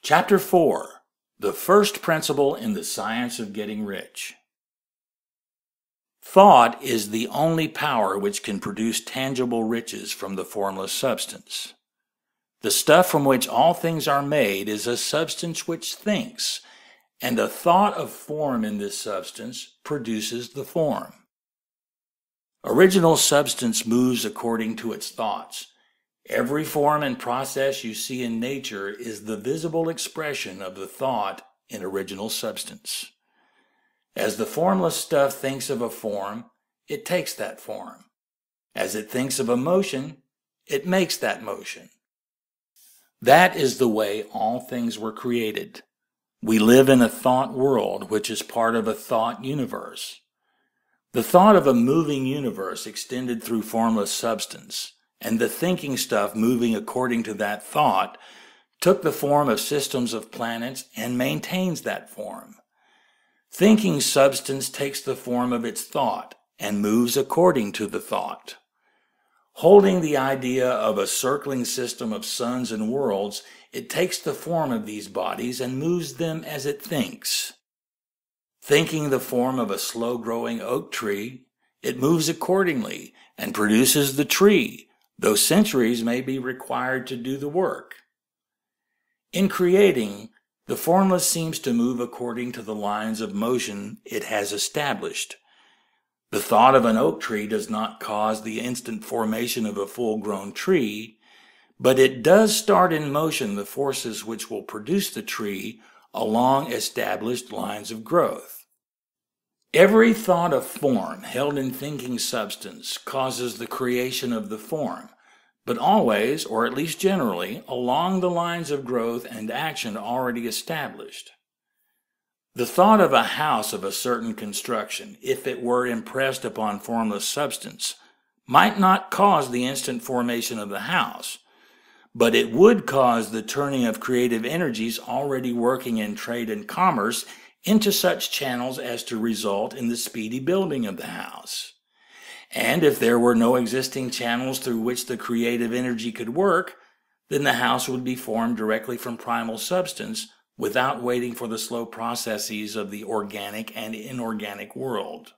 Chapter 4. The First Principle in the Science of Getting Rich. Thought is the only power which can produce tangible riches from the formless substance. The stuff from which all things are made is a substance which thinks, and a thought of form in this substance produces the form. Original substance moves according to its thoughts. Every form and process you see in nature is the visible expression of the thought in original substance. As the formless stuff thinks of a form, it takes that form. As it thinks of a motion, it makes that motion. That is the way all things were created. We live in a thought world, which is part of a thought universe. The thought of a moving universe extended through formless substance, and the thinking stuff moving according to that thought, took the form of systems of planets and maintains that form. Thinking substance takes the form of its thought and moves according to the thought. Holding the idea of a circling system of suns and worlds, it takes the form of these bodies and moves them as it thinks. Thinking the form of a slow-growing oak tree, it moves accordingly and produces the tree, though centuries may be required to do the work. In creating, the formless seems to move according to the lines of motion it has established. The thought of an oak tree does not cause the instant formation of a full-grown tree, but it does start in motion the forces which will produce the tree along established lines of growth. Every thought of form held in thinking substance causes the creation of the form, but always, or at least generally, along the lines of growth and action already established. The thought of a house of a certain construction, if it were impressed upon formless substance, might not cause the instant formation of the house, but it would cause the turning of creative energies already working in trade and commerce into such channels as to result in the speedy building of the house. And if there were no existing channels through which the creative energy could work, then the house would be formed directly from primal substance without waiting for the slow processes of the organic and inorganic world.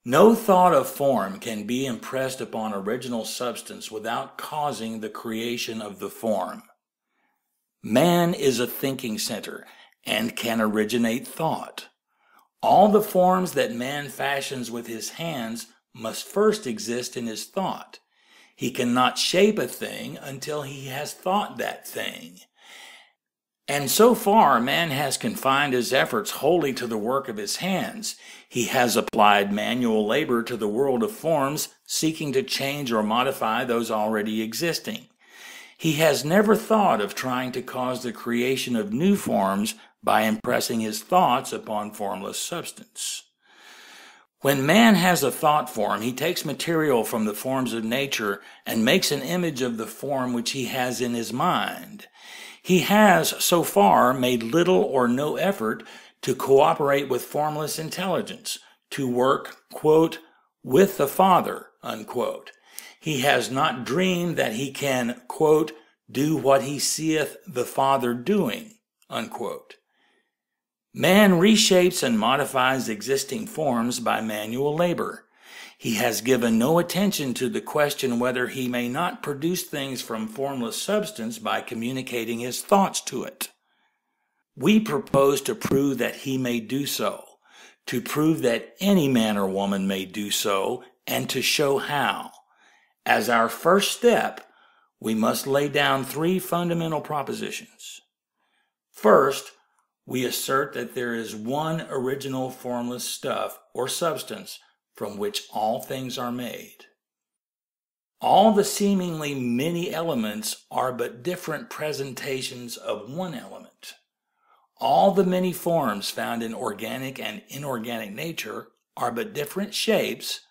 No thought of form can be impressed upon original substance without causing the creation of the form. Man is a thinking center and can originate thought. All the forms that man fashions with his hands must first exist in his thought. He cannot shape a thing until he has thought that thing. And so far, man has confined his efforts wholly to the work of his hands. He has applied manual labor to the world of forms, seeking to change or modify those already existing. He has never thought of trying to cause the creation of new forms by impressing his thoughts upon formless substance. When man has a thought form, he takes material from the forms of nature and makes an image of the form which he has in his mind. He has, so far, made little or no effort to cooperate with formless intelligence, to work, quote, with the Father, unquote. He has not dreamed that he can, quote, do what he seeth the Father doing, unquote. Man reshapes and modifies existing forms by manual labor. He has given no attention to the question whether he may not produce things from formless substance by communicating his thoughts to it. We propose to prove that he may do so, to prove that any man or woman may do so, and to show how. As our first step, we must lay down three fundamental propositions. First, we assert that there is one original formless stuff or substance from which all things are made. All the seemingly many elements are but different presentations of one element. All the many forms found in organic and inorganic nature are but different shapes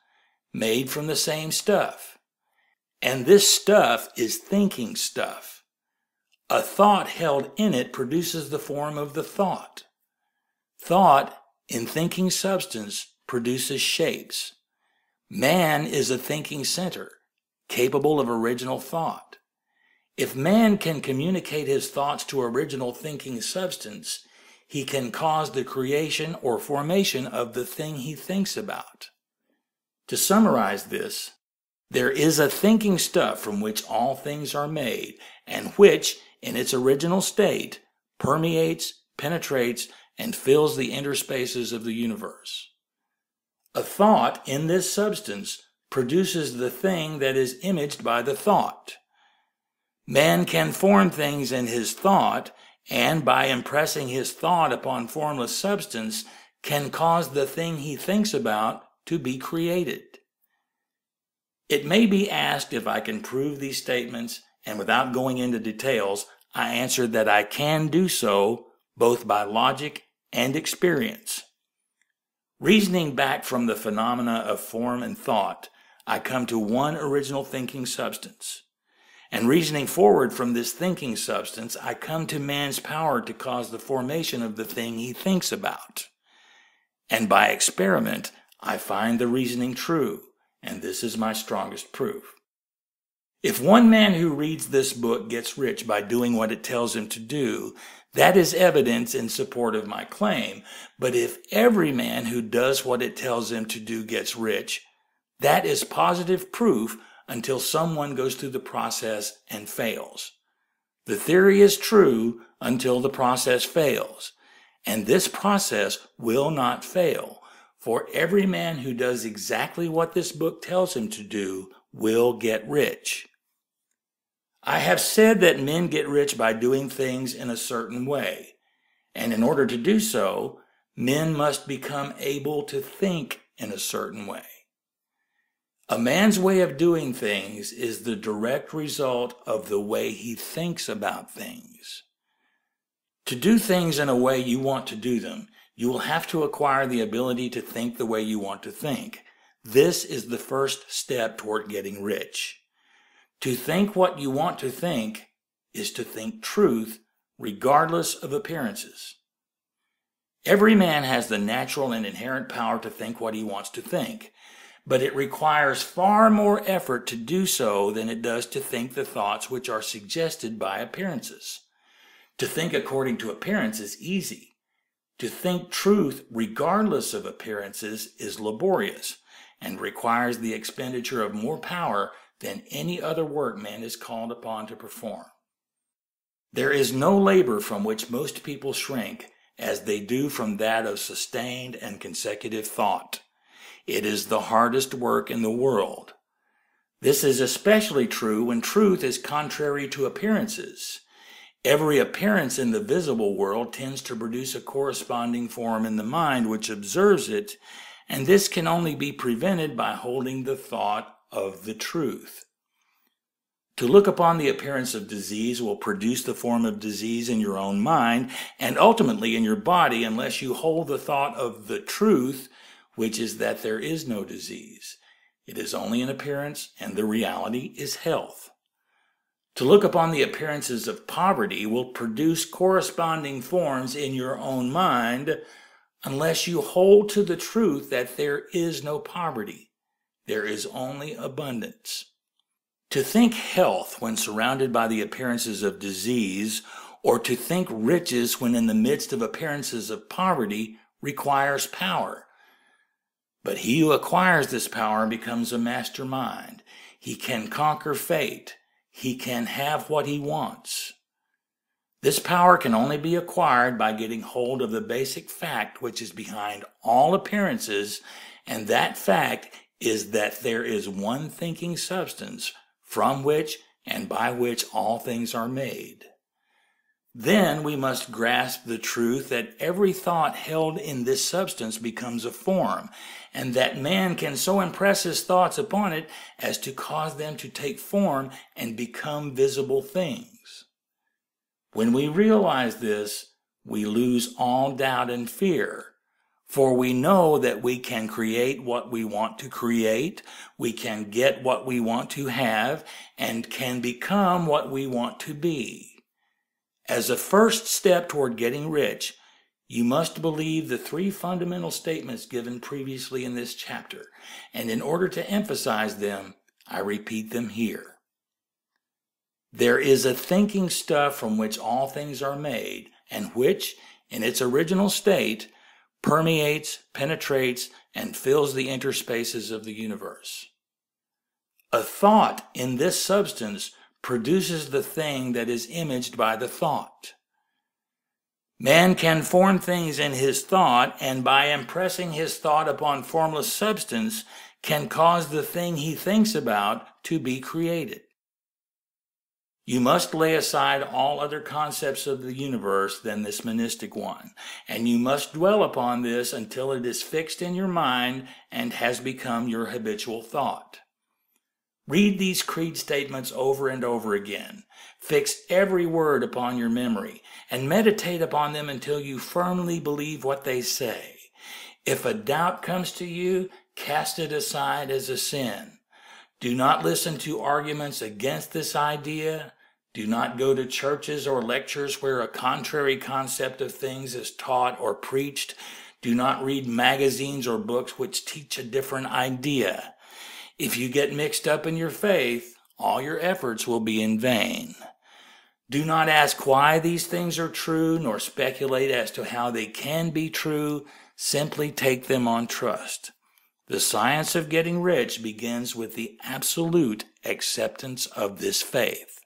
made from the same stuff. And this stuff is thinking stuff. A thought held in it produces the form of the thought. Thought, in thinking substance, produces shapes. Man is a thinking center, capable of original thought. If man can communicate his thoughts to original thinking substance, he can cause the creation or formation of the thing he thinks about. To summarize this, there is a thinking stuff from which all things are made, and which, in its original state, permeates, penetrates, and fills the interspaces of the universe. A thought in this substance produces the thing that is imaged by the thought. Man can form things in his thought, and by impressing his thought upon formless substance, can cause the thing he thinks about to be created. It may be asked if I can prove these statements, and without going into details, I answer that I can do so both by logic and experience. Reasoning back from the phenomena of form and thought, I come to one original thinking substance. And reasoning forward from this thinking substance, I come to man's power to cause the formation of the thing he thinks about. And by experiment, I find the reasoning true, and this is my strongest proof. If one man who reads this book gets rich by doing what it tells him to do, that is evidence in support of my claim. But if every man who does what it tells him to do gets rich, that is positive proof until someone goes through the process and fails. The theory is true until the process fails, and this process will not fail, for every man who does exactly what this book tells him to do will get rich. I have said that men get rich by doing things in a certain way, and in order to do so, men must become able to think in a certain way. A man's way of doing things is the direct result of the way he thinks about things. To do things in a way you want to do them, you will have to acquire the ability to think the way you want to think. This is the first step toward getting rich. To think what you want to think is to think truth, regardless of appearances. Every man has the natural and inherent power to think what he wants to think, but it requires far more effort to do so than it does to think the thoughts which are suggested by appearances. To think according to appearance is easy. To think truth regardless of appearances is laborious and requires the expenditure of more power than any other work man is called upon to perform. There is no labor from which most people shrink as they do from that of sustained and consecutive thought. It is the hardest work in the world. This is especially true when truth is contrary to appearances. Every appearance in the visible world tends to produce a corresponding form in the mind which observes it, and this can only be prevented by holding the thought of the truth. To look upon the appearance of disease will produce the form of disease in your own mind and ultimately in your body unless you hold the thought of the truth, which is that there is no disease. It is only an appearance, and the reality is health. To look upon the appearances of poverty will produce corresponding forms in your own mind unless you hold to the truth that there is no poverty. There is only abundance. To think health when surrounded by the appearances of disease, or to think riches when in the midst of appearances of poverty, requires power. But he who acquires this power becomes a mastermind. He can conquer fate. He can have what he wants. This power can only be acquired by getting hold of the basic fact which is behind all appearances, and that fact is that there is one thinking substance from which and by which all things are made. Then we must grasp the truth that every thought held in this substance becomes a form, and that man can so impress his thoughts upon it as to cause them to take form and become visible things. When we realize this, we lose all doubt and fear, for we know that we can create what we want to create, we can get what we want to have, and can become what we want to be. As a first step toward getting rich, you must believe the three fundamental statements given previously in this chapter, and in order to emphasize them, I repeat them here. There is a thinking stuff from which all things are made, and which, in its original state, permeates, penetrates, and fills the interspaces of the universe. A thought in this substance produces the thing that is imaged by the thought. Man can form things in his thought, and by impressing his thought upon formless substance, can cause the thing he thinks about to be created. You must lay aside all other concepts of the universe than this monistic one, and you must dwell upon this until it is fixed in your mind and has become your habitual thought. Read these creed statements over and over again. Fix every word upon your memory and meditate upon them until you firmly believe what they say. If a doubt comes to you, cast it aside as a sin. Do not listen to arguments against this idea. Do not go to churches or lectures where a contrary concept of things is taught or preached. Do not read magazines or books which teach a different idea. If you get mixed up in your faith, all your efforts will be in vain. Do not ask why these things are true, nor speculate as to how they can be true. Simply take them on trust. The science of getting rich begins with the absolute acceptance of this faith.